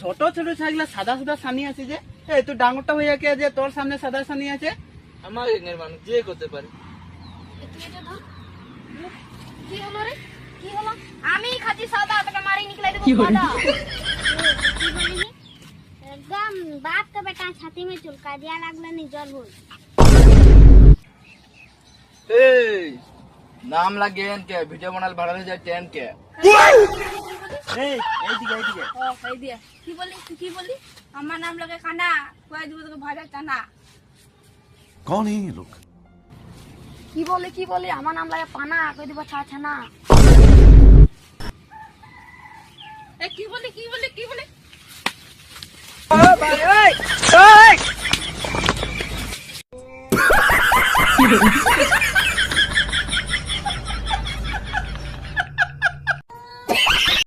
ছোট ছোট ছাগলা সাদা সাদা সানি আছে যে, এই তুই ডাঙরটা হইয়া কে যে তোর সামনে সাদা সানি আছে? আমার গ্যাংয়ের মানুষ যে করতে পারে। তুই এটা ধর। কি হলো রে? কি হলো? আমি খাচ্ছি সাদা, তোকে মারি নিকলাই দেবো সাদা। কি বলিনি? एकदम बाप का बेटा छाती में चुलका दिया लागला नहीं जल हो। এই নাম লাগেন কে ভিডিও বানাল ভাড়া যায় টেন কে। এই এইদিকে এইদিকে। ও কই দিয়া। কি বলি? তুই কি বলি? আমার নাম লাগে কানা, কই দিব তোকে ভাজা কানা। कौन है ये लोग? কি বলে আমার নাম লাগে পানা, কই দিব ছা ছানা। এ কি বলি? ও ভাই এই এই